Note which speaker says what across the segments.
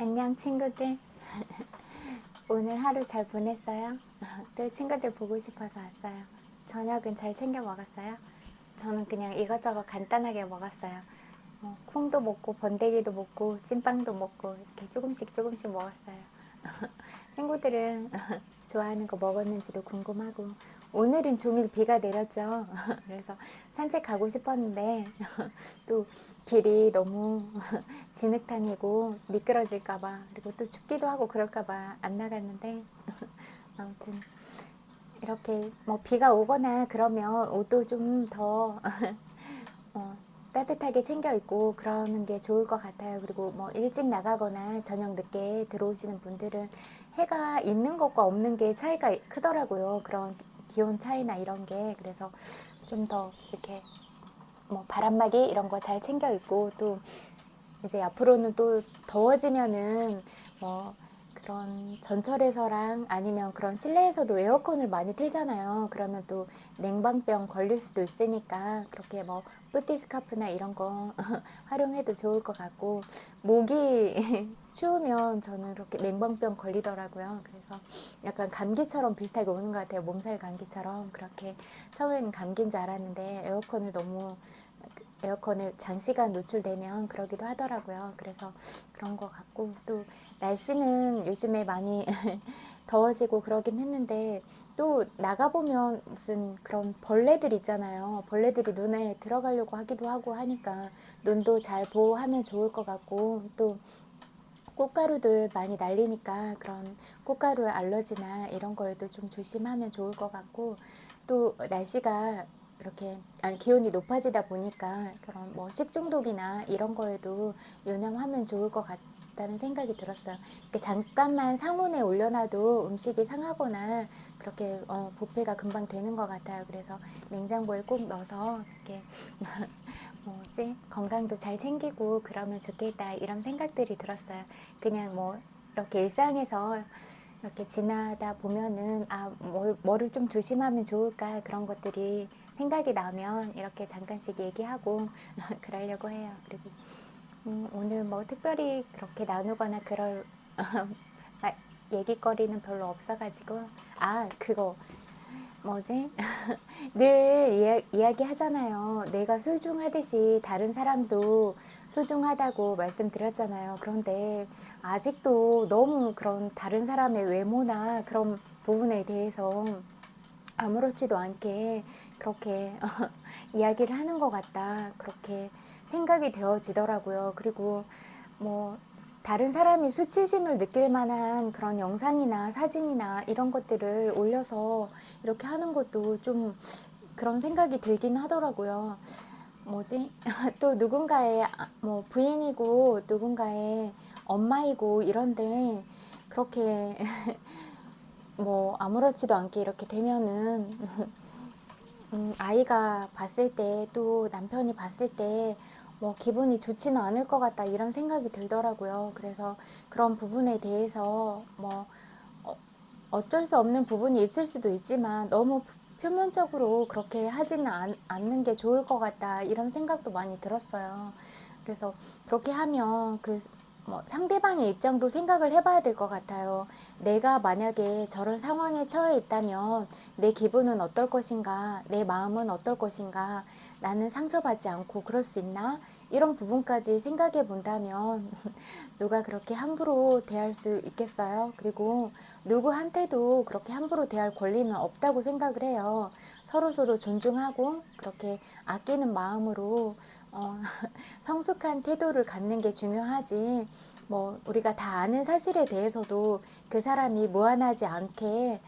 Speaker 1: 안녕 친구들. 오늘 하루 잘 보냈어요? 또 친구들 보고 싶어서 왔어요. 저녁은 잘 챙겨 먹었어요? 저는 그냥 이것저것 간단하게 먹었어요. 콩도 먹고 번데기도 먹고 찐빵도 먹고 이렇게 조금씩 조금씩 먹었어요. 친구들은 좋아하는 거 먹었는지도 궁금하고, 오늘은 종일 비가 내렸죠. 그래서 산책 가고 싶었는데 또 길이 너무 진흙탕이고 미끄러질까봐, 그리고 또 춥기도 하고 그럴까봐 안 나갔는데 아무튼 이렇게 뭐 비가 오거나 그러면 옷도 좀더 따뜻하게 챙겨 입고 그러는 게 좋을 것 같아요. 그리고 뭐 일찍 나가거나 저녁 늦게 들어오시는 분들은 해가 있는 것과 없는 게 차이가 크더라고요. 그런 기온 차이나 이런 게. 그래서 좀 더 이렇게 뭐 바람막이 이런 거 잘 챙겨 입고, 또 이제 앞으로는 또 더워지면은 뭐 그런 전철에서랑 아니면 그런 실내에서도 에어컨을 많이 틀잖아요. 그러면 또 냉방병 걸릴 수도 있으니까 그렇게 뭐 뿌띠 스카프나 이런 거 활용해도 좋을 것 같고, 목이 추우면 저는 그렇게 냉방병 걸리더라고요. 그래서 약간 감기처럼 비슷하게 오는 것 같아요. 몸살 감기처럼. 그렇게 처음에는 감기인 줄 알았는데 에어컨을 장시간 노출되면 그러기도 하더라고요. 그래서 그런 것 같고, 또 날씨는 요즘에 많이 더워지고 그러긴 했는데, 또 나가보면 무슨 그런 벌레들 있잖아요. 벌레들이 눈에 들어가려고 하기도 하고 하니까 눈도 잘 보호하면 좋을 것 같고, 또 꽃가루들 많이 날리니까 그런 꽃가루 알러지나 이런 거에도 좀 조심하면 좋을 것 같고, 또 날씨가 이렇게 기온이 높아지다 보니까 그런 뭐 식중독이나 이런 거에도 유념하면 좋을 것 같다는 생각이 들었어요. 잠깐만 상온에 올려놔도 음식이 상하거나 그렇게 부패가 금방 되는 것 같아요. 그래서 냉장고에 꼭 넣어서 이렇게 뭐지, 건강도 잘 챙기고 그러면 좋겠다, 이런 생각들이 들었어요. 그냥 뭐 이렇게 일상에서 이렇게 지나다 보면은 뭐를 좀 조심하면 좋을까, 그런 것들이 생각이 나면 이렇게 잠깐씩 얘기하고 그러려고 해요. 그리고 오늘 뭐 특별히 그렇게 나누거나 그럴 얘기거리는 별로 없어가지고, 그거 뭐지? 늘 이야기 하잖아요. 내가 소중하듯이 다른 사람도 소중하다고 말씀드렸잖아요. 그런데 아직도 너무 그런 다른 사람의 외모나 그런 부분에 대해서 아무렇지도 않게 그렇게 이야기를 하는 것 같다, 그렇게 생각이 되어지더라고요. 그리고 뭐 다른 사람이 수치심을 느낄 만한 그런 영상이나 사진이나 이런 것들을 올려서 이렇게 하는 것도 좀 그런 생각이 들긴 하더라고요. 뭐지? 또 누군가의 뭐 부인이고 누군가의 엄마이고 이런데 그렇게 뭐 아무렇지도 않게 이렇게 되면은 아이가 봤을 때, 또 남편이 봤을 때 뭐 기분이 좋지는 않을 것 같다, 이런 생각이 들더라고요. 그래서 그런 부분에 대해서 뭐 어쩔 수 없는 부분이 있을 수도 있지만 너무 표면적으로 그렇게 하지는 않는 게 좋을 것 같다, 이런 생각도 많이 들었어요. 그래서 그렇게 하면 뭐 상대방의 입장도 생각을 해봐야 될 것 같아요. 내가 만약에 저런 상황에 처해 있다면 내 기분은 어떨 것인가, 내 마음은 어떨 것인가, 나는 상처받지 않고 그럴 수 있나, 이런 부분까지 생각해 본다면 누가 그렇게 함부로 대할 수 있겠어요? 그리고 누구한테도 그렇게 함부로 대할 권리는 없다고 생각을 해요. 서로서로 존중하고 그렇게 아끼는 마음으로 성숙한 태도를 갖는 게 중요하지, 뭐 우리가 다 아는 사실에 대해서도 그 사람이 무안하지 않게,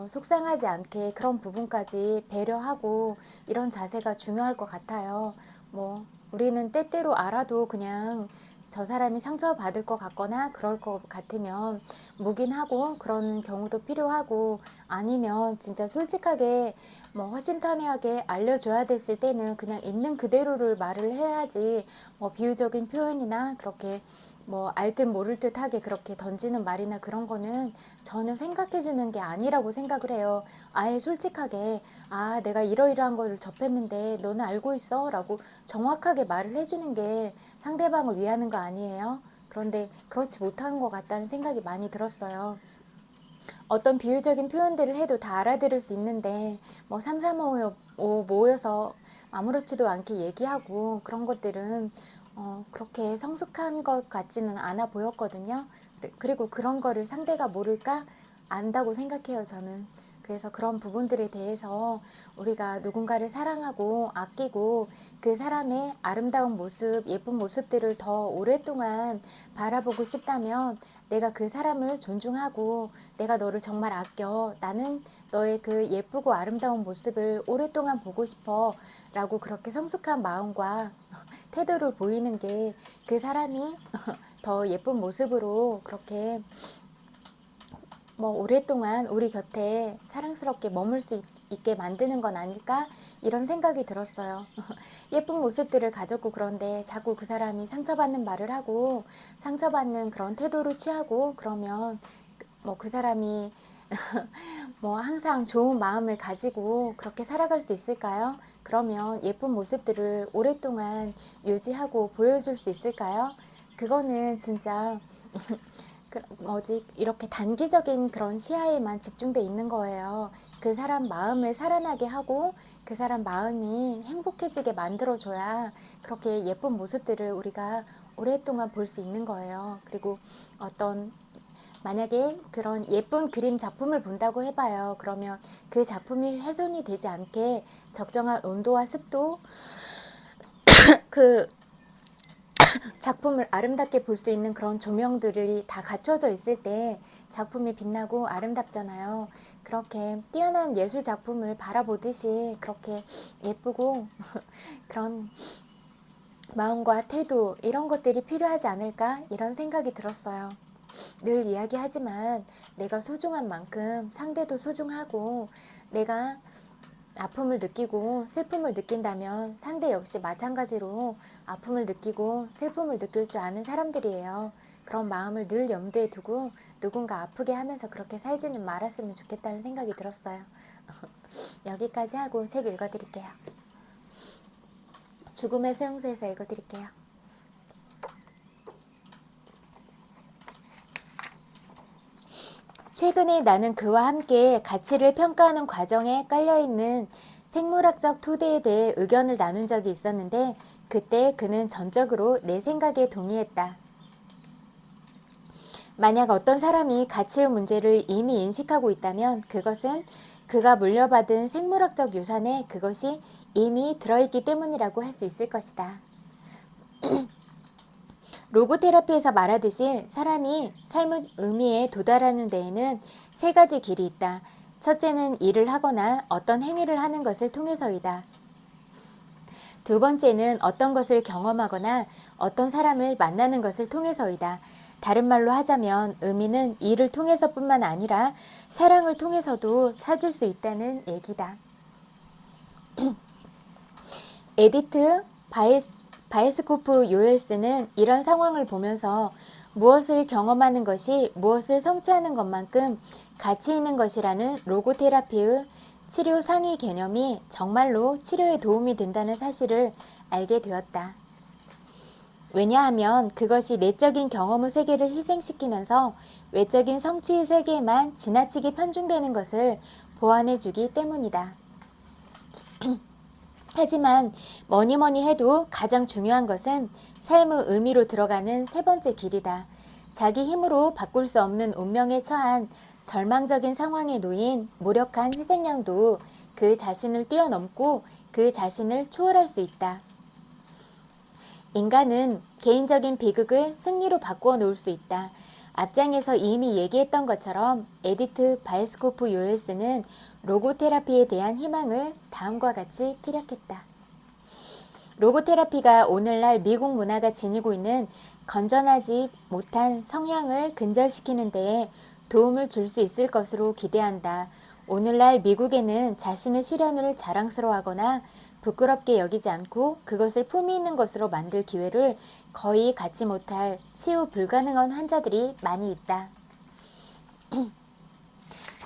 Speaker 1: 속상하지 않게 그런 부분까지 배려하고 이런 자세가 중요할 것 같아요. 뭐 우리는 때때로 알아도 그냥 저 사람이 상처받을 것 같거나 그럴 것 같으면 묵인하고 그런 경우도 필요하고, 아니면 진짜 솔직하게 뭐 허심탄회하게 알려줘야 됐을 때는 그냥 있는 그대로를 말을 해야지, 뭐 비유적인 표현이나 그렇게 뭐 알 듯 모를 듯 하게 그렇게 던지는 말이나 그런 거는 전혀 생각해 주는 게 아니라고 생각을 해요. 아예 솔직하게, 내가 이러이러한 거를 접했는데 너는 알고 있어? 라고 정확하게 말을 해주는 게 상대방을 위하는 거 아니에요? 그런데 그렇지 못한 것 같다는 생각이 많이 들었어요. 어떤 비유적인 표현들을 해도 다 알아들을 수 있는데 뭐 삼삼오오 모여서 아무렇지도 않게 얘기하고 그런 것들은 그렇게 성숙한 것 같지는 않아 보였거든요. 그리고 그런 거를 상대가 모를까 안다고 생각해요, 저는. 그래서 그런 부분들에 대해서 우리가 누군가를 사랑하고 아끼고 그 사람의 아름다운 모습, 예쁜 모습들을 더 오랫동안 바라보고 싶다면 내가 그 사람을 존중하고 내가 너를 정말 아껴. 나는 너의 그 예쁘고 아름다운 모습을 오랫동안 보고 싶어. 라고 그렇게 성숙한 마음과 태도를 보이는 게 그 사람이 더 예쁜 모습으로 그렇게 뭐 오랫동안 우리 곁에 사랑스럽게 머물 수 있게 만드는 건 아닐까? 이런 생각이 들었어요. 예쁜 모습들을 가졌고 그런데 자꾸 그 사람이 상처받는 말을 하고 상처받는 그런 태도를 취하고 그러면 뭐 그 사람이 뭐 항상 좋은 마음을 가지고 그렇게 살아갈 수 있을까요? 그러면 예쁜 모습들을 오랫동안 유지하고 보여줄 수 있을까요? 그거는 진짜 이렇게 단기적인 그런 시야에만 집중돼 있는 거예요. 그 사람 마음을 살아나게 하고 그 사람 마음이 행복해지게 만들어줘야 그렇게 예쁜 모습들을 우리가 오랫동안 볼 수 있는 거예요. 그리고 만약에 그런 예쁜 그림 작품을 본다고 해봐요. 그러면 그 작품이 훼손이 되지 않게 적정한 온도와 습도, 그 작품을 아름답게 볼 수 있는 그런 조명들이 다 갖춰져 있을 때 작품이 빛나고 아름답잖아요. 그렇게 뛰어난 예술 작품을 바라보듯이 그렇게 예쁘고 그런 마음과 태도 이런 것들이 필요하지 않을까 이런 생각이 들었어요. 늘 이야기하지만 내가 소중한 만큼 상대도 소중하고 내가 아픔을 느끼고 슬픔을 느낀다면 상대 역시 마찬가지로 아픔을 느끼고 슬픔을 느낄 줄 아는 사람들이에요. 그런 마음을 늘 염두에 두고 누군가 아프게 하면서 그렇게 살지는 말았으면 좋겠다는 생각이 들었어요. 여기까지 하고 책 읽어드릴게요. 죽음의 수용소에서 읽어드릴게요. 최근에 나는 그와 함께 가치를 평가하는 과정에 깔려있는 생물학적 토대에 대해 의견을 나눈 적이 있었는데 그때 그는 전적으로 내 생각에 동의했다. 만약 어떤 사람이 가치의 문제를 이미 인식하고 있다면 그것은 그가 물려받은 생물학적 유산에 그것이 이미 들어있기 때문이라고 할 수 있을 것이다. 로고테라피에서 말하듯이 사람이 삶의 의미에 도달하는 데에는 세 가지 길이 있다. 첫째는 일을 하거나 어떤 행위를 하는 것을 통해서이다. 두 번째는 어떤 것을 경험하거나 어떤 사람을 만나는 것을 통해서이다. 다른 말로 하자면 의미는 일을 통해서뿐만 아니라 사랑을 통해서도 찾을 수 있다는 얘기다. 에디트 바이스코프 요엘스는 이런 상황을 보면서 무엇을 경험하는 것이 무엇을 성취하는 것만큼 가치 있는 것이라는 로고테라피의 치료 상위 개념이 정말로 치료에 도움이 된다는 사실을 알게 되었다. 왜냐하면 그것이 내적인 경험의 세계를 희생시키면서 외적인 성취의 세계에만 지나치게 편중되는 것을 보완해주기 때문이다. 하지만 뭐니뭐니 해도 가장 중요한 것은 삶의 의미로 들어가는 세 번째 길이다. 자기 힘으로 바꿀 수 없는 운명에 처한 절망적인 상황에 놓인 무력한 희생양도 그 자신을 뛰어넘고 그 자신을 초월할 수 있다. 인간은 개인적인 비극을 승리로 바꾸어 놓을 수 있다. 앞장에서 이미 얘기했던 것처럼 에디트 바이스코프 요엘스는 로고테라피에 대한 희망을 다음과 같이 피력했다. 로고테라피가 오늘날 미국 문화가 지니고 있는 건전하지 못한 성향을 근절시키는 데에 도움을 줄 수 있을 것으로 기대한다. 오늘날 미국에는 자신의 시련을 자랑스러워하거나 부끄럽게 여기지 않고 그것을 품위 있는 것으로 만들 기회를 거의 갖지 못할 치유 불가능한 환자들이 많이 있다.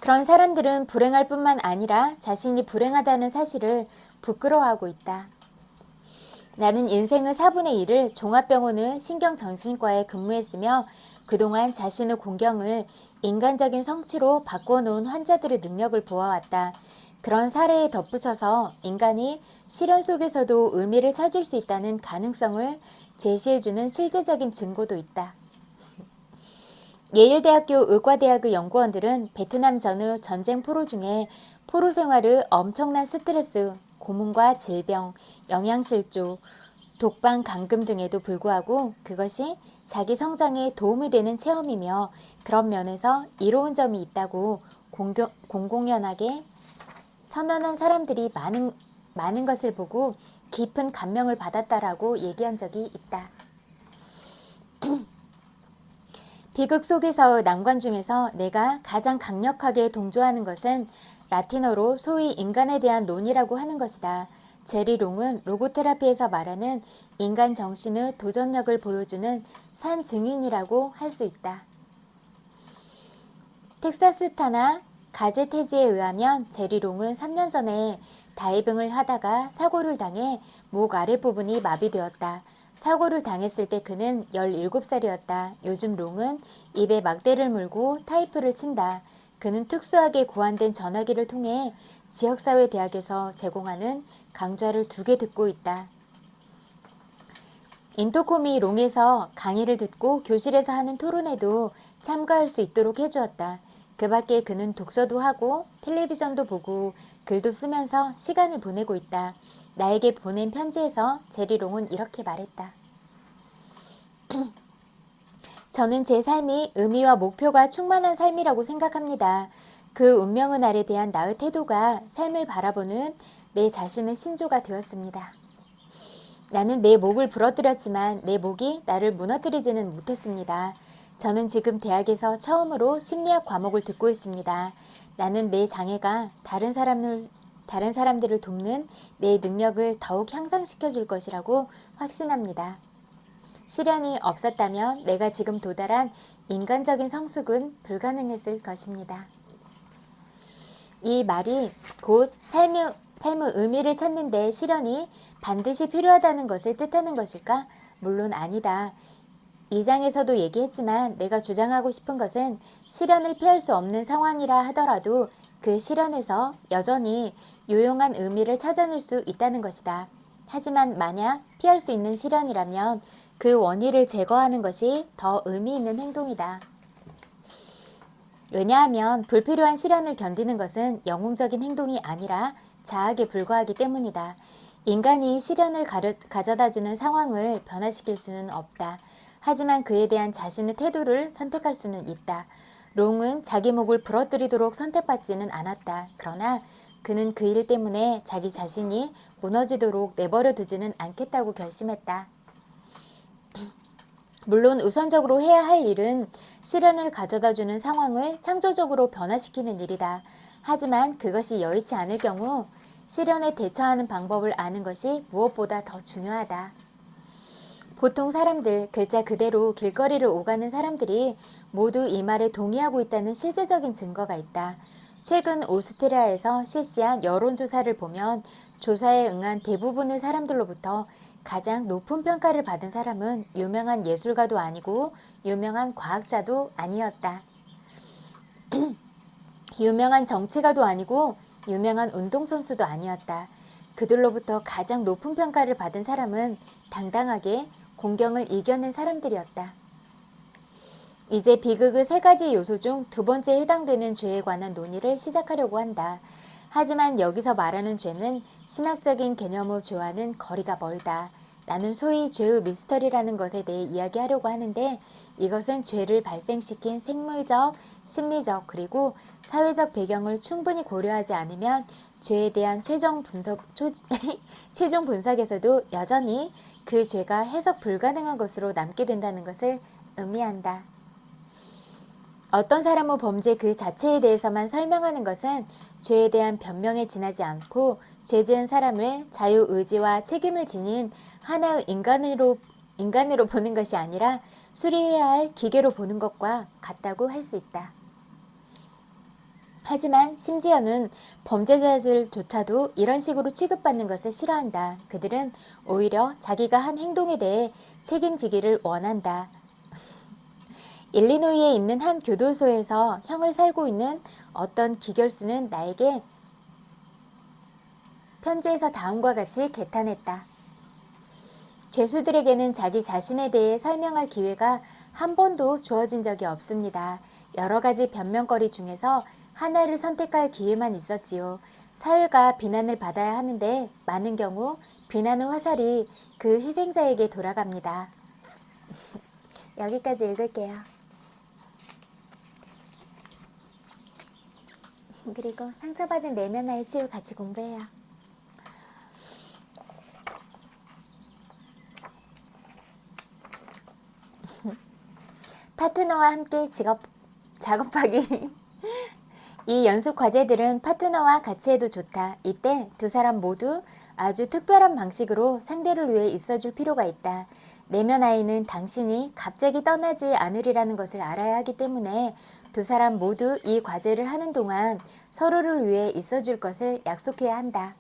Speaker 1: 그런 사람들은 불행할 뿐만 아니라 자신이 불행하다는 사실을 부끄러워하고 있다. 나는 인생의 4분의 1을 종합병원의 신경정신과에 근무했으며 그동안 자신의 공경을 인간적인 성취로 바꿔놓은 환자들의 능력을 보아왔다. 그런 사례에 덧붙여서 인간이 실현 속에서도 의미를 찾을 수 있다는 가능성을 제시해주는 실제적인 증거도 있다. 예일대학교 의과대학의 연구원들은 베트남 전의 전쟁 포로 중에 포로 생활의 엄청난 스트레스, 고문과 질병, 영양실조, 독방 감금 등에도 불구하고 그것이 자기 성장에 도움이 되는 체험이며 그런 면에서 이로운 점이 있다고 공공연하게 선언한 사람들이 많은 것을 보고 깊은 감명을 받았다라고 얘기한 적이 있다. 비극 속에서의 난관 중에서 내가 가장 강력하게 동조하는 것은 라틴어로 소위 인간에 대한 논의라고 하는 것이다. 제리 롱은 로고테라피에서 말하는 인간 정신의 도전력을 보여주는 산 증인이라고 할 수 있다. 텍사스타나 가제테지에 의하면 제리 롱은 3년 전에 다이빙을 하다가 사고를 당해 목 아랫부분이 마비되었다. 사고를 당했을 때 그는 17살이었다. 요즘 롱은 입에 막대를 물고 타이프를 친다. 그는 특수하게 고안된 전화기를 통해 지역사회대학에서 제공하는 강좌를 2개 듣고 있다. 인터콤이 롱에서 강의를 듣고 교실에서 하는 토론에도 참가할 수 있도록 해주었다. 그 밖에 그는 독서도 하고 텔레비전도 보고 글도 쓰면서 시간을 보내고 있다. 나에게 보낸 편지에서 제리롱은 이렇게 말했다. 저는 제 삶이 의미와 목표가 충만한 삶이라고 생각합니다. 그 운명의 날에 대한 나의 태도가 삶을 바라보는 내 자신의 신조가 되었습니다. 나는 내 목을 부러뜨렸지만 내 목이 나를 무너뜨리지는 못했습니다. 저는 지금 대학에서 처음으로 심리학 과목을 듣고 있습니다. 나는 내 장애가 다른 사람들을 돕는 내 능력을 더욱 향상시켜 줄 것이라고 확신합니다. 시련이 없었다면 내가 지금 도달한 인간적인 성숙은 불가능했을 것입니다. 이 말이 곧 삶의 의미를 찾는 데 시련이 반드시 필요하다는 것을 뜻하는 것일까? 물론 아니다. 2장에서도 얘기했지만 내가 주장하고 싶은 것은 시련을 피할 수 없는 상황이라 하더라도 그 시련에서 여전히 유용한 의미를 찾아낼 수 있다는 것이다. 하지만 만약 피할 수 있는 시련이라면 그 원인을 제거하는 것이 더 의미 있는 행동이다. 왜냐하면 불필요한 시련을 견디는 것은 영웅적인 행동이 아니라 자학에 불과하기 때문이다. 인간이 시련을 가져다주는 상황을 변화시킬 수는 없다. 하지만 그에 대한 자신의 태도를 선택할 수는 있다. 롱은 자기 목을 부러뜨리도록 선택받지는 않았다. 그러나 그는 그 일 때문에 자기 자신이 무너지도록 내버려 두지는 않겠다고 결심했다. 물론 우선적으로 해야 할 일은 시련을 가져다주는 상황을 창조적으로 변화시키는 일이다. 하지만 그것이 여의치 않을 경우 시련에 대처하는 방법을 아는 것이 무엇보다 더 중요하다. 보통 사람들, 글자 그대로 길거리를 오가는 사람들이 모두 이 말에 동의하고 있다는 실제적인 증거가 있다. 최근 오스트리아에서 실시한 여론조사를 보면 조사에 응한 대부분의 사람들로부터 가장 높은 평가를 받은 사람은 유명한 예술가도 아니고 유명한 과학자도 아니었다. 유명한 정치가도 아니고 유명한 운동선수도 아니었다. 그들로부터 가장 높은 평가를 받은 사람은 당당하게 공경을 이겨낸 사람들이었다. 이제 비극의 3가지 요소 중 2번째에 해당되는 죄에 관한 논의를 시작하려고 한다. 하지만 여기서 말하는 죄는 신학적인 개념의 죄와는 거리가 멀다. 나는 소위 죄의 미스터리라는 것에 대해 이야기하려고 하는데 이것은 죄를 발생시킨 생물적, 심리적 그리고 사회적 배경을 충분히 고려하지 않으면 죄에 대한 최종 분석에서도 여전히 그 죄가 해석 불가능한 것으로 남게 된다는 것을 의미한다. 어떤 사람의 범죄 그 자체에 대해서만 설명하는 것은 죄에 대한 변명에 지나지 않고 죄 지은 사람을 자유의지와 책임을 지닌 하나의 인간으로 보는 것이 아니라 수리해야 할 기계로 보는 것과 같다고 할 수 있다. 하지만 심지어는 범죄자들조차도 이런 식으로 취급받는 것을 싫어한다. 그들은 오히려 자기가 한 행동에 대해 책임지기를 원한다. 일리노이에 있는 한 교도소에서 형을 살고 있는 어떤 기결수는 나에게 편지에서 다음과 같이 개탄했다. 죄수들에게는 자기 자신에 대해 설명할 기회가 한 번도 주어진 적이 없습니다. 여러 가지 변명거리 중에서 하나를 선택할 기회만 있었지요. 사회가 비난을 받아야 하는데 많은 경우 비난의 화살이 그 희생자에게 돌아갑니다. 여기까지 읽을게요. 그리고 상처받은 내면화의 치유 같이 공부해요. 파트너와 함께 작업하기. 이 연습 과제들은 파트너와 같이 해도 좋다. 이때 두 사람 모두 아주 특별한 방식으로 상대를 위해 있어줄 필요가 있다. 내면 아이는 당신이 갑자기 떠나지 않으리라는 것을 알아야 하기 때문에 두 사람 모두 이 과제를 하는 동안 서로를 위해 있어줄 것을 약속해야 한다.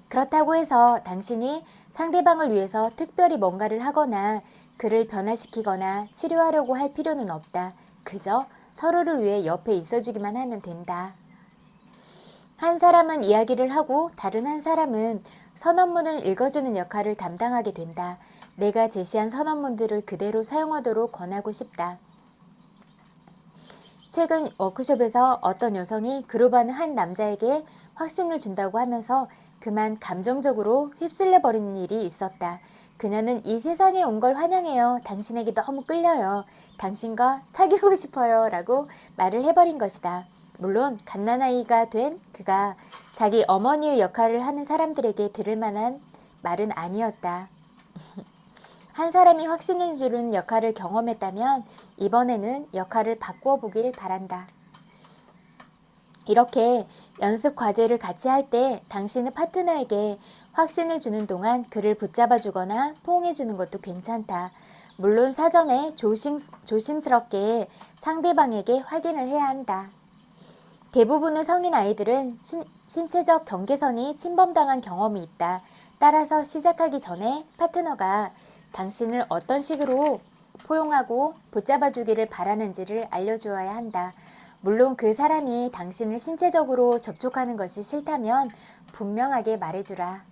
Speaker 1: 그렇다고 해서 당신이 상대방을 위해서 특별히 뭔가를 하거나 그를 변화시키거나 치료하려고 할 필요는 없다. 그저 서로를 위해 옆에 있어주기만 하면 된다. 한 사람은 이야기를 하고 다른 한 사람은 선언문을 읽어주는 역할을 담당하게 된다. 내가 제시한 선언문들을 그대로 사용하도록 권하고 싶다. 최근 워크숍에서 어떤 여성이 그룹하는 한 남자에게 확신을 준다고 하면서 그만 감정적으로 휩쓸려 버리는 일이 있었다. 그녀는 이 세상에 온 걸 환영해요. 당신에게 너무 끌려요. 당신과 사귀고 싶어요. 라고 말을 해버린 것이다. 물론 갓난아이가 된 그가 자기 어머니의 역할을 하는 사람들에게 들을 만한 말은 아니었다. 한 사람이 확신을 주는 역할을 경험했다면 이번에는 역할을 바꾸어 보길 바란다. 이렇게 연습 과제를 같이 할 때 당신의 파트너에게 확신을 주는 동안 그를 붙잡아 주거나 포옹해 주는 것도 괜찮다. 물론 사전에 조심스럽게 상대방에게 확인을 해야 한다. 대부분의 성인 아이들은 신체적 경계선이 침범당한 경험이 있다. 따라서 시작하기 전에 파트너가 당신을 어떤 식으로 포용하고 붙잡아 주기를 바라는지를 알려주어야 한다. 물론 그 사람이 당신을 신체적으로 접촉하는 것이 싫다면 분명하게 말해주라.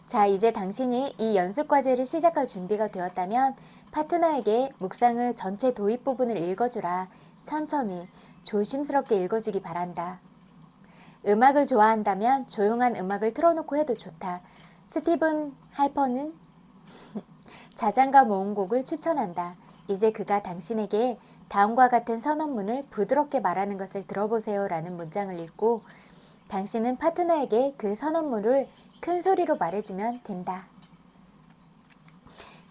Speaker 1: 자, 이제 당신이 이 연습 과제를 시작할 준비가 되었다면 파트너에게 묵상의 전체 도입 부분을 읽어주라. 천천히, 조심스럽게 읽어주기 바란다. 음악을 좋아한다면 조용한 음악을 틀어놓고 해도 좋다. 스티븐 할퍼는 자장가 모음곡을 추천한다. 이제 그가 당신에게 다음과 같은 선언문을 부드럽게 말하는 것을 들어보세요 라는 문장을 읽고 당신은 파트너에게 그 선언문을 큰 소리로 말해주면 된다.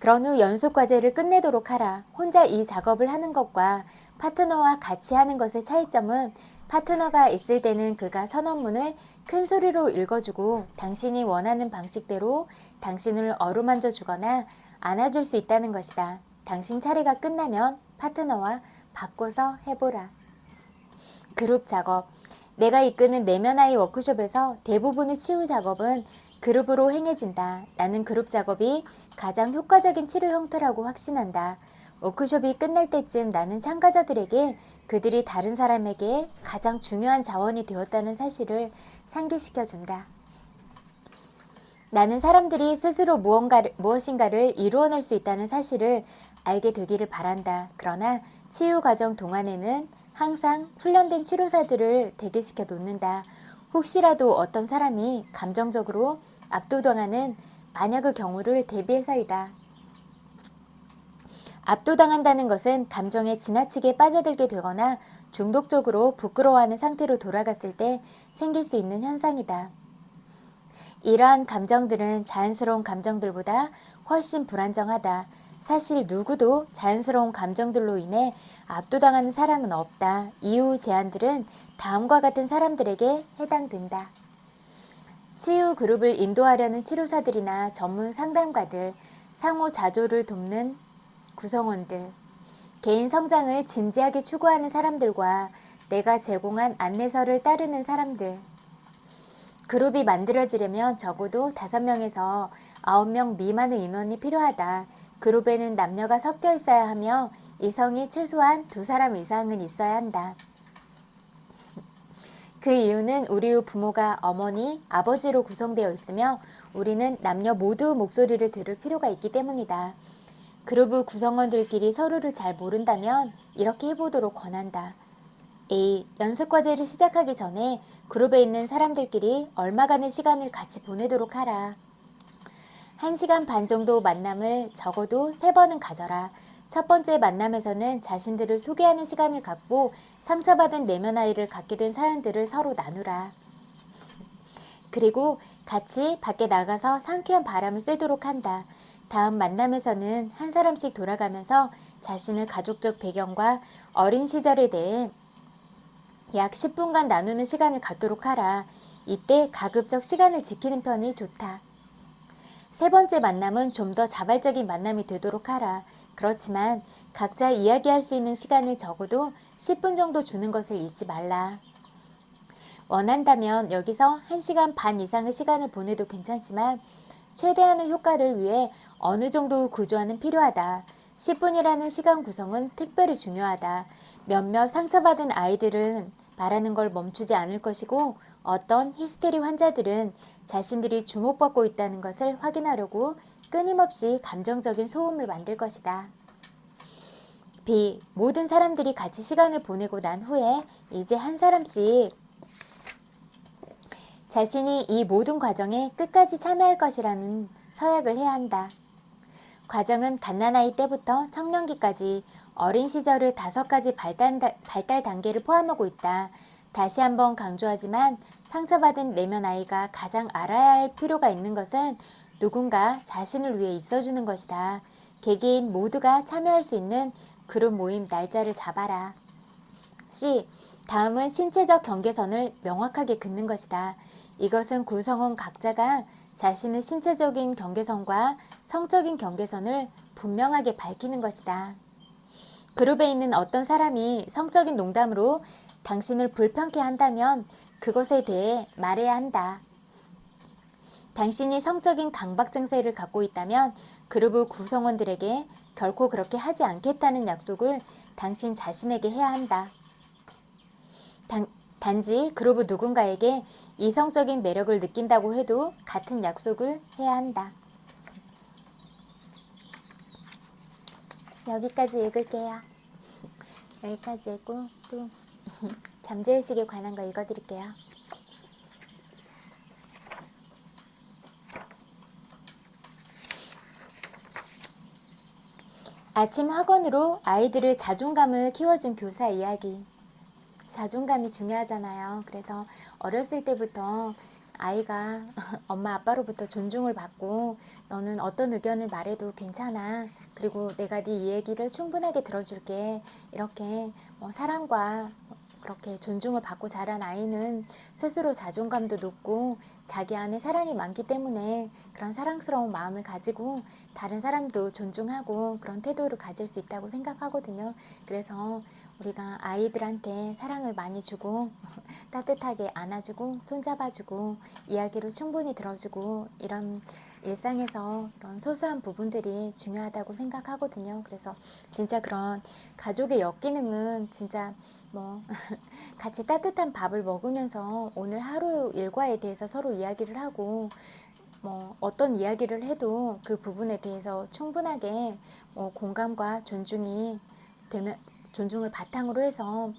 Speaker 1: 그런 후 연습 과제를 끝내도록 하라. 혼자 이 작업을 하는 것과 파트너와 같이 하는 것의 차이점은 파트너가 있을 때는 그가 선언문을 큰 소리로 읽어주고 당신이 원하는 방식대로 당신을 어루만져 주거나 안아줄 수 있다는 것이다. 당신 차례가 끝나면 파트너와 바꿔서 해보라. 그룹 작업. 내가 이끄는 내면아이 워크숍에서 대부분의 치유 작업은 그룹으로 행해진다. 나는 그룹 작업이 가장 효과적인 치료 형태라고 확신한다. 워크숍이 끝날 때쯤 나는 참가자들에게 그들이 다른 사람에게 가장 중요한 자원이 되었다는 사실을 상기시켜준다. 나는 사람들이 스스로 무엇인가를 이루어낼 수 있다는 사실을 알게 되기를 바란다. 그러나 치유 과정 동안에는 항상 훈련된 치료사들을 대기시켜 놓는다. 혹시라도 어떤 사람이 감정적으로 압도당하는 만약의 경우를 대비해서이다. 압도당한다는 것은 감정에 지나치게 빠져들게 되거나 중독적으로 부끄러워하는 상태로 돌아갔을 때 생길 수 있는 현상이다. 이러한 감정들은 자연스러운 감정들보다 훨씬 불안정하다. 사실 누구도 자연스러운 감정들로 인해 압도당하는 사람은 없다. 이후 제안들은 다음과 같은 사람들에게 해당된다. 치유 그룹을 인도하려는 치료사들이나 전문 상담가들, 상호자조를 돕는 구성원들, 개인 성장을 진지하게 추구하는 사람들과 내가 제공한 안내서를 따르는 사람들. 그룹이 만들어지려면 적어도 5명에서 9명 미만의 인원이 필요하다. 그룹에는 남녀가 섞여 있어야 하며 이성이 최소한 2사람 이상은 있어야 한다. 그 이유는 우리 의 부모가 어머니, 아버지로 구성되어 있으며 우리는 남녀 모두 목소리를 들을 필요가 있기 때문이다. 그룹의 구성원들끼리 서로를 잘 모른다면 이렇게 해보도록 권한다. A. 연습과제를 시작하기 전에 그룹에 있는 사람들끼리 얼마간의 시간을 같이 보내도록 하라. 1시간 반 정도 만남을 적어도 3번은 가져라. 첫 번째 만남에서는 자신들을 소개하는 시간을 갖고 상처받은 내면 아이를 갖게 된 사연들을 서로 나누라. 그리고 같이 밖에 나가서 상쾌한 바람을 쐬도록 한다. 다음 만남에서는 한 사람씩 돌아가면서 자신의 가족적 배경과 어린 시절에 대해 약 10분간 나누는 시간을 갖도록 하라. 이때 가급적 시간을 지키는 편이 좋다. 세 번째 만남은 좀 더 자발적인 만남이 되도록 하라. 그렇지만 각자 이야기할 수 있는 시간을 적어도 10분 정도 주는 것을 잊지 말라. 원한다면 여기서 1시간 반 이상의 시간을 보내도 괜찮지만 최대한의 효과를 위해 어느 정도 구조화는 필요하다. 10분이라는 시간 구성은 특별히 중요하다. 몇몇 상처받은 아이들은 말하는 걸 멈추지 않을 것이고 어떤 히스테리 환자들은 자신들이 주목받고 있다는 것을 확인하려고 끊임없이 감정적인 소음을 만들 것이다. B. 모든 사람들이 같이 시간을 보내고 난 후에 이제 한 사람씩 자신이 이 모든 과정에 끝까지 참여할 것이라는 서약을 해야 한다. 과정은 갓난아이 때부터 청년기까지 어린 시절의 5가지 발달 단계를 포함하고 있다. 다시 한번 강조하지만 상처받은 내면 아이가 가장 알아야 할 필요가 있는 것은 누군가 자신을 위해 있어주는 것이다. 개개인 모두가 참여할 수 있는 그룹 모임 날짜를 잡아라. C. 다음은 신체적 경계선을 명확하게 긋는 것이다. 이것은 구성원 각자가 자신의 신체적인 경계선과 성적인 경계선을 분명하게 밝히는 것이다. 그룹에 있는 어떤 사람이 성적인 농담으로 당신을 불편케 한다면 그것에 대해 말해야 한다. 당신이 성적인 강박 증세를 갖고 있다면 그룹의 구성원들에게 결코 그렇게 하지 않겠다는 약속을 당신 자신에게 해야 한다. 단지 그룹의 누군가에게 이성적인 매력을 느낀다고 해도 같은 약속을 해야 한다. 여기까지 읽을게요. 여기까지 읽고 또 잠재의식에 관한 거 읽어드릴게요. 아침 학원으로 아이들의 자존감을 키워준 교사 이야기. 자존감이 중요하잖아요. 그래서 어렸을 때부터 아이가 엄마 아빠로부터 존중을 받고 너는 어떤 의견을 말해도 괜찮아. 그리고 내가 네 얘기를 충분하게 들어줄게. 이렇게 사랑과 그렇게 존중을 받고 자란 아이는 스스로 자존감도 높고 자기 안에 사랑이 많기 때문에 그런 사랑스러운 마음을 가지고 다른 사람도 존중하고 그런 태도를 가질 수 있다고 생각하거든요. 그래서 우리가 아이들한테 사랑을 많이 주고 따뜻하게 안아주고 손잡아주고 이야기를 충분히 들어주고 이런 일상에서 그런 소소한 부분들이 중요하다고 생각하거든요. 그래서 진짜 그런 가족의 역기능은 진짜 같이 따뜻한 밥을 먹으면서 오늘 하루 일과에 대해서 서로 이야기를 하고 어떤 이야기를 해도 그 부분에 대해서 충분하게 공감과 존중을 바탕으로 해서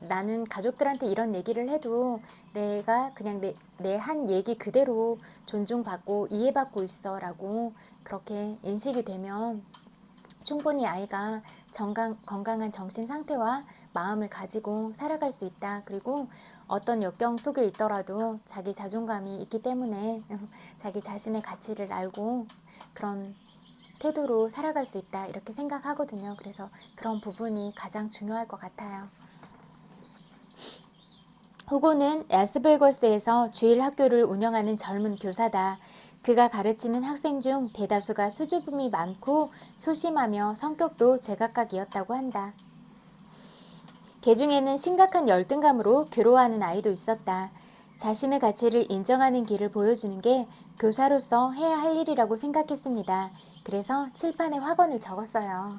Speaker 1: 나는 가족들한테 이런 얘기를 해도 내가 그냥 내 한 얘기 그대로 존중받고 이해받고 있어 라고 그렇게 인식이 되면 충분히 아이가 건강한 정신 상태와 마음을 가지고 살아갈 수 있다. 그리고 어떤 역경 속에 있더라도 자기 자존감이 있기 때문에 자기 자신의 가치를 알고 그런 태도로 살아갈 수 있다. 이렇게 생각하거든요. 그래서 그런 부분이 가장 중요할 것 같아요. 후고는 야스베거스에서 주일 학교를 운영하는 젊은 교사다. 그가 가르치는 학생 중 대다수가 수줍음이 많고 소심하며 성격도 제각각이었다고 한다. 개 중에는 심각한 열등감으로 괴로워하는 아이도 있었다. 자신의 가치를 인정하는 길을 보여주는 게 교사로서 해야 할 일이라고 생각했습니다. 그래서 칠판에 확언을 적었어요.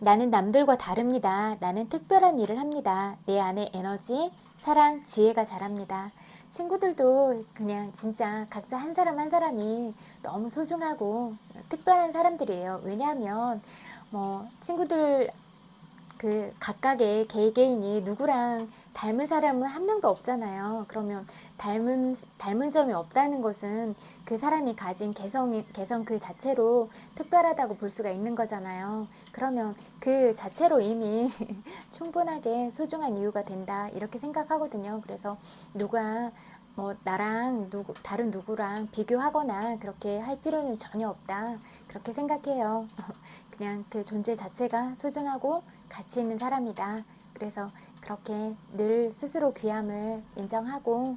Speaker 1: 나는 남들과 다릅니다. 나는 특별한 일을 합니다. 내 안에 에너지, 사랑, 지혜가 자랍니다. 친구들도 그냥 진짜 각자 한 사람 한 사람이 너무 소중하고 특별한 사람들이에요. 왜냐하면 친구들 그 각각의 개개인이 누구랑 닮은 사람은 한 명도 없잖아요. 그러면 닮은 점이 없다는 것은 그 사람이 가진 개성 그 자체로 특별하다고 볼 수가 있는 거잖아요. 그러면 그 자체로 이미 충분하게 소중한 이유가 된다 이렇게 생각하거든요. 그래서 누가 나랑 다른 누구랑 비교하거나 그렇게 할 필요는 전혀 없다 그렇게 생각해요. 그냥 그 존재 자체가 소중하고 가치 있는 사람이다. 그래서 그렇게 늘 스스로 귀함을 인정하고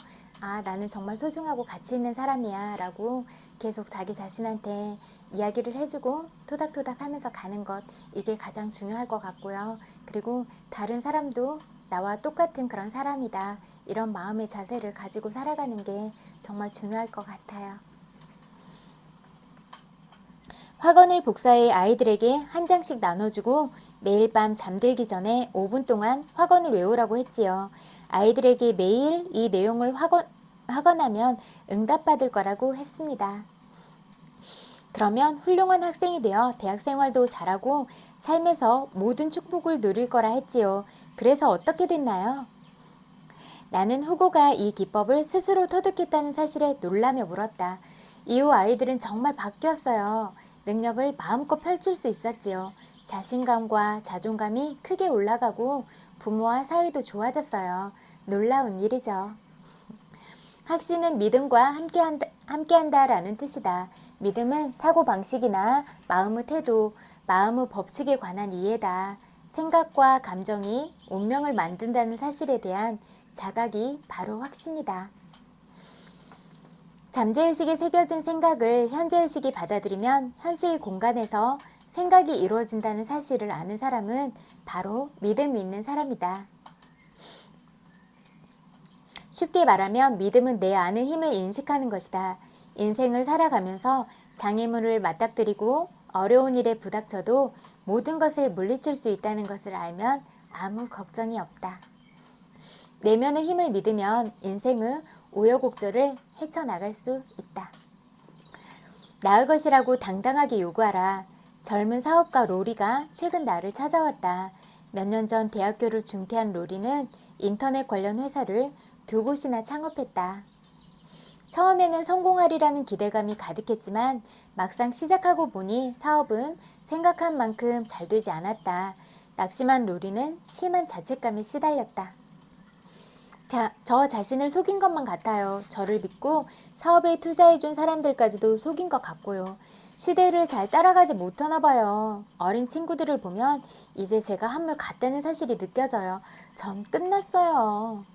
Speaker 1: 나는 정말 소중하고 가치 있는 사람이야 라고 계속 자기 자신한테 이야기를 해주고 토닥토닥 하면서 가는 것, 이게 가장 중요할 것 같고요. 그리고 다른 사람도 나와 똑같은 그런 사람이다, 이런 마음의 자세를 가지고 살아가는 게 정말 중요할 것 같아요. 학원을 복사해 아이들에게 한 장씩 나눠주고 매일 밤 잠들기 전에 5분 동안 학원을 외우라고 했지요. 아이들에게 매일 이 내용을 확언하면 응답받을 거라고 했습니다. 그러면 훌륭한 학생이 되어 대학생활도 잘하고 삶에서 모든 축복을 누릴 거라 했지요. 그래서 어떻게 됐나요? 나는 후고가 이 기법을 스스로 터득했다는 사실에 놀라며 물었다. 이후 아이들은 정말 바뀌었어요. 능력을 마음껏 펼칠 수 있었지요. 자신감과 자존감이 크게 올라가고 부모와 사이도 좋아졌어요. 놀라운 일이죠. 확신은 믿음과 함께한다라는 뜻이다. 믿음은 사고방식이나 마음의 태도, 마음의 법칙에 관한 이해다. 생각과 감정이 운명을 만든다는 사실에 대한 자각이 바로 확신이다. 잠재의식에 새겨진 생각을 현재의식이 받아들이면 현실 공간에서 생각이 이루어진다는 사실을 아는 사람은 바로 믿음이 있는 사람이다. 쉽게 말하면 믿음은 내 안의 힘을 인식하는 것이다. 인생을 살아가면서 장애물을 맞닥뜨리고 어려운 일에 부닥쳐도 모든 것을 물리칠 수 있다는 것을 알면 아무 걱정이 없다. 내면의 힘을 믿으면 인생의 우여곡절을 헤쳐나갈 수 있다. 나의 것이라고 당당하게 요구하라. 젊은 사업가 로리가 최근 나를 찾아왔다. 몇 년 전 대학교를 중퇴한 로리는 인터넷 관련 회사를 2곳이나 창업했다. 처음에는 성공하리라는 기대감이 가득했지만 막상 시작하고 보니 사업은 생각한 만큼 잘 되지 않았다. 낙심한 로리는 심한 자책감에 시달렸다. 저 자신을 속인 것만 같아요. 저를 믿고 사업에 투자해준 사람들까지도 속인 것 같고요. 시대를 잘 따라가지 못하나 봐요. 어린 친구들을 보면 이제 제가 한물 갔다는 사실이 느껴져요. 전 끝났어요.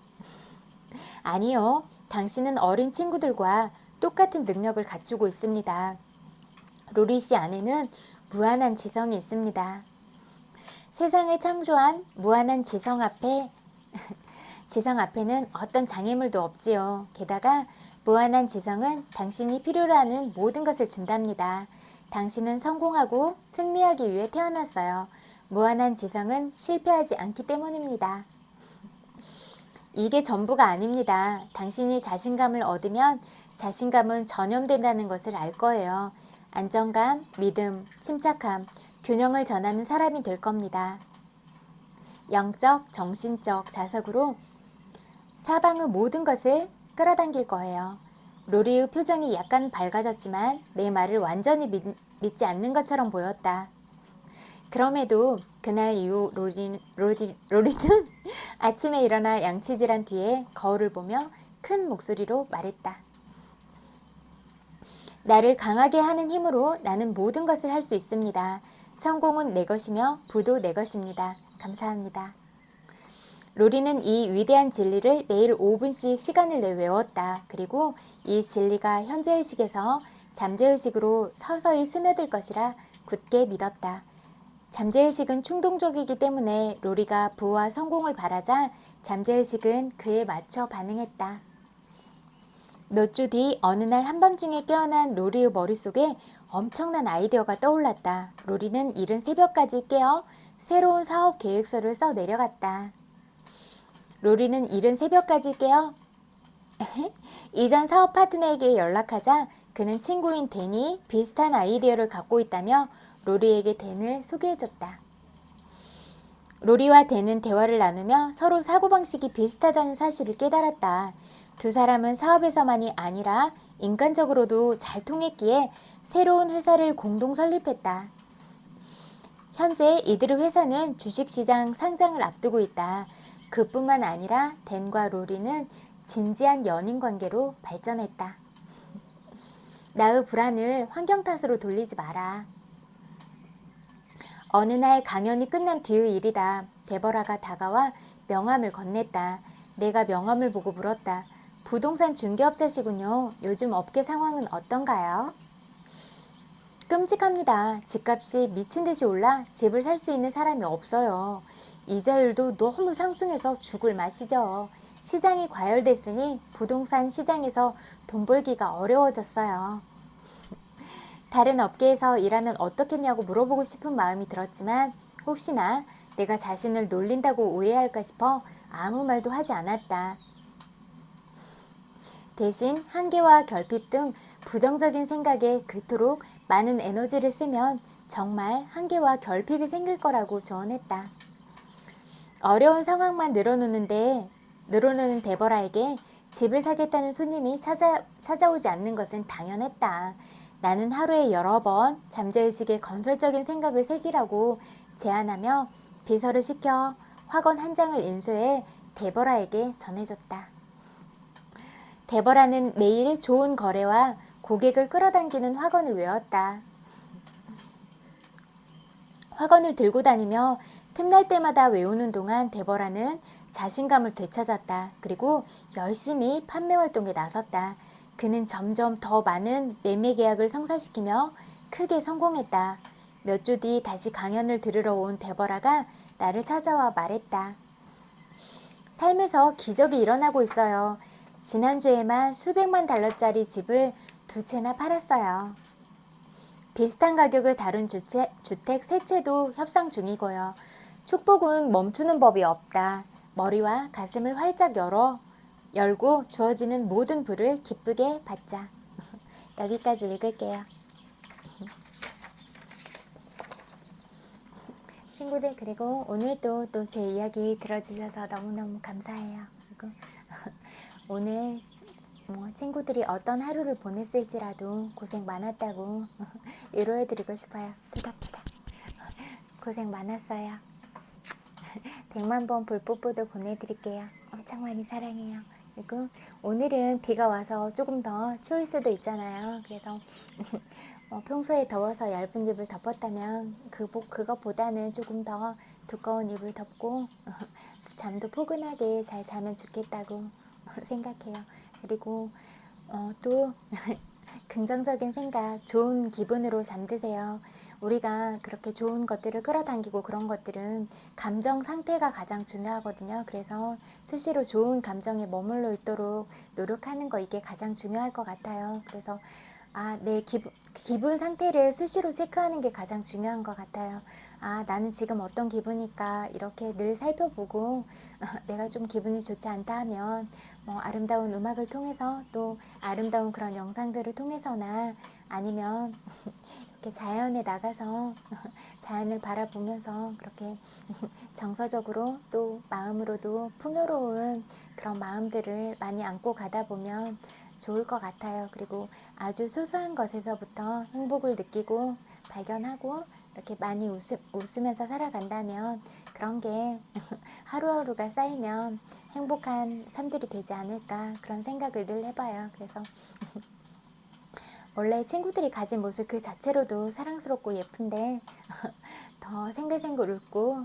Speaker 1: 아니요. 당신은 어린 친구들과 똑같은 능력을 갖추고 있습니다. 로리 씨 안에는 무한한 지성이 있습니다. 세상을 창조한 무한한 지성 앞에는 어떤 장애물도 없지요. 게다가 무한한 지성은 당신이 필요로 하는 모든 것을 준답니다. 당신은 성공하고 승리하기 위해 태어났어요. 무한한 지성은 실패하지 않기 때문입니다. 이게 전부가 아닙니다. 당신이 자신감을 얻으면 자신감은 전염된다는 것을 알 거예요. 안정감, 믿음, 침착함, 균형을 전하는 사람이 될 겁니다. 영적, 정신적 자석으로 사방의 모든 것을 끌어당길 거예요. 로리의 표정이 약간 밝아졌지만 내 말을 완전히 믿지 않는 것처럼 보였다. 그럼에도 그날 이후 로리는 아침에 일어나 양치질한 뒤에 거울을 보며 큰 목소리로 말했다. 나를 강하게 하는 힘으로 나는 모든 것을 할 수 있습니다. 성공은 내 것이며 부도 내 것입니다. 감사합니다. 로리는 이 위대한 진리를 매일 5분씩 시간을 내 외웠다. 그리고 이 진리가 현재의식에서 잠재의식으로 서서히 스며들 것이라 굳게 믿었다. 잠재의식은 충동적이기 때문에 로리가 부와 성공을 바라자 잠재의식은 그에 맞춰 반응했다. 몇 주 뒤 어느 날 한밤중에 깨어난 로리의 머릿속에 엄청난 아이디어가 떠올랐다. 로리는 이른 새벽까지 깨어 새로운 사업 계획서를 써 내려갔다. 로리는 이른 새벽까지 깨어 이전 사업 파트너에게 연락하자 그는 친구인 댄이 비슷한 아이디어를 갖고 있다며 로리에게 댄을 소개해줬다. 로리와 댄은 대화를 나누며 서로 사고방식이 비슷하다는 사실을 깨달았다. 두 사람은 사업에서만이 아니라 인간적으로도 잘 통했기에 새로운 회사를 공동 설립했다. 현재 이들의 회사는 주식시장 상장을 앞두고 있다. 그뿐만 아니라 댄과 로리는 진지한 연인 관계로 발전했다. 나의 불안을 환경 탓으로 돌리지 마라. 어느 날 강연이 끝난 뒤의 일이다. 데버라가 다가와 명함을 건넸다. 내가 명함을 보고 물었다. 부동산 중개업자시군요. 요즘 업계 상황은 어떤가요? 끔찍합니다. 집값이 미친 듯이 올라 집을 살 수 있는 사람이 없어요. 이자율도 너무 상승해서 죽을 맛이죠. 시장이 과열됐으니 부동산 시장에서 돈 벌기가 어려워졌어요. 다른 업계에서 일하면 어떻겠냐고 물어보고 싶은 마음이 들었지만 혹시나 내가 자신을 놀린다고 오해할까 싶어 아무 말도 하지 않았다. 대신 한계와 결핍 등 부정적인 생각에 그토록 많은 에너지를 쓰면 정말 한계와 결핍이 생길 거라고 조언했다. 어려운 상황만 늘어놓는 데버라에게 집을 사겠다는 손님이 찾아오지 않는 것은 당연했다. 나는 하루에 여러 번 잠재의식에 건설적인 생각을 새기라고 제안하며 비서를 시켜 확언 한 장을 인쇄해 데버라에게 전해줬다. 데버라는 매일 좋은 거래와 고객을 끌어당기는 확언을 외웠다. 확언을 들고 다니며 틈날 때마다 외우는 동안 데버라는 자신감을 되찾았다. 그리고 열심히 판매 활동에 나섰다. 그는 점점 더 많은 매매 계약을 성사시키며 크게 성공했다. 몇 주 뒤 다시 강연을 들으러 온 데버라가 나를 찾아와 말했다. 삶에서 기적이 일어나고 있어요. 지난주에만 수백만 달러짜리 집을 2채나 팔았어요. 비슷한 가격을 다룬 주택 3채도 협상 중이고요. 축복은 멈추는 법이 없다. 머리와 가슴을 활짝 열고 주어지는 모든 불을 기쁘게 받자. 여기까지 읽을게요. 친구들, 그리고 오늘도 또 제 이야기 들어주셔서 너무너무 감사해요. 그리고 오늘 친구들이 어떤 하루를 보냈을지라도 고생 많았다고 위로해드리고 싶어요. 토닥토닥. 고생 많았어요. 100만 번 볼뽀뽀도 보내드릴게요. 엄청 많이 사랑해요. 그리고 오늘은 비가 와서 조금 더 추울 수도 있잖아요. 그래서 평소에 더워서 얇은 이불 덮었다면 그것보다는 조금 더 두꺼운 이불 덮고 잠도 포근하게 잘 자면 좋겠다고 생각해요. 그리고 또 긍정적인 생각, 좋은 기분으로 잠드세요. 우리가 그렇게 좋은 것들을 끌어당기고 그런 것들은 감정 상태가 가장 중요하거든요. 그래서 수시로 좋은 감정에 머물러 있도록 노력하는 거, 이게 가장 중요할 것 같아요. 그래서 내 기분 상태를 수시로 체크하는 게 가장 중요한 것 같아요. 나는 지금 어떤 기분일까 이렇게 늘 살펴보고 내가 좀 기분이 좋지 않다 하면 아름다운 음악을 통해서 또 아름다운 그런 영상들을 통해서나 아니면 이렇게 자연에 나가서 자연을 바라보면서 그렇게 정서적으로 또 마음으로도 풍요로운 그런 마음들을 많이 안고 가다 보면 좋을 것 같아요. 그리고 아주 소소한 것에서부터 행복을 느끼고 발견하고 이렇게 많이 웃으면서 살아간다면 그런 게 하루하루가 쌓이면 행복한 삶들이 되지 않을까, 그런 생각을 늘 해봐요. 그래서 원래 친구들이 가진 모습 그 자체로도 사랑스럽고 예쁜데 더 생글생글 웃고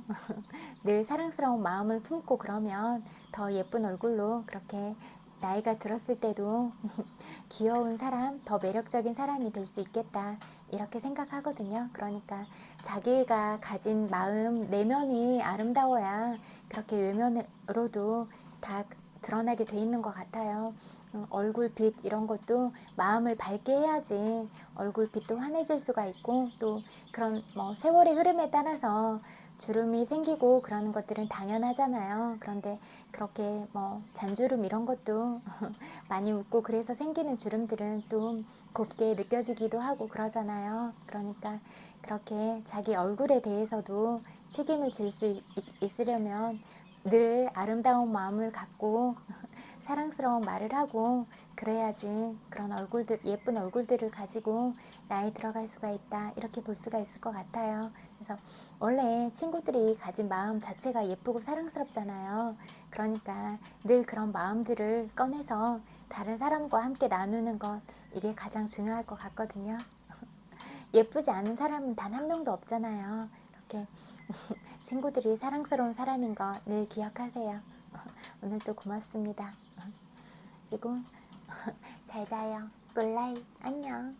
Speaker 1: 늘 사랑스러운 마음을 품고 그러면 더 예쁜 얼굴로 그렇게 나이가 들었을 때도 귀여운 사람, 더 매력적인 사람이 될 수 있겠다, 이렇게 생각하거든요. 그러니까 자기가 가진 마음 내면이 아름다워야 그렇게 외면으로도 다 드러나게 돼 있는 것 같아요. 얼굴빛 이런 것도 마음을 밝게 해야지 얼굴빛도 환해질 수가 있고, 또 그런 뭐 세월의 흐름에 따라서 주름이 생기고 그러는 것들은 당연하잖아요. 그런데 그렇게 뭐 잔주름 이런 것도 많이 웃고 그래서 생기는 주름들은 또 곱게 느껴지기도 하고 그러잖아요. 그러니까 그렇게 자기 얼굴에 대해서도 책임을 질 수 있으려면 늘 아름다운 마음을 갖고 사랑스러운 말을 하고 그래야지 그런 얼굴들, 예쁜 얼굴들을 가지고 나이 들어갈 수가 있다, 이렇게 볼 수가 있을 것 같아요. 그래서 원래 친구들이 가진 마음 자체가 예쁘고 사랑스럽잖아요. 그러니까 늘 그런 마음들을 꺼내서 다른 사람과 함께 나누는 것, 이게 가장 중요할 것 같거든요. 예쁘지 않은 사람은 단 한 명도 없잖아요. 이렇게 친구들이 사랑스러운 사람인 거 늘 기억하세요. 오늘도 고맙습니다. 그리고 잘 자요. 굿나잇. 안녕.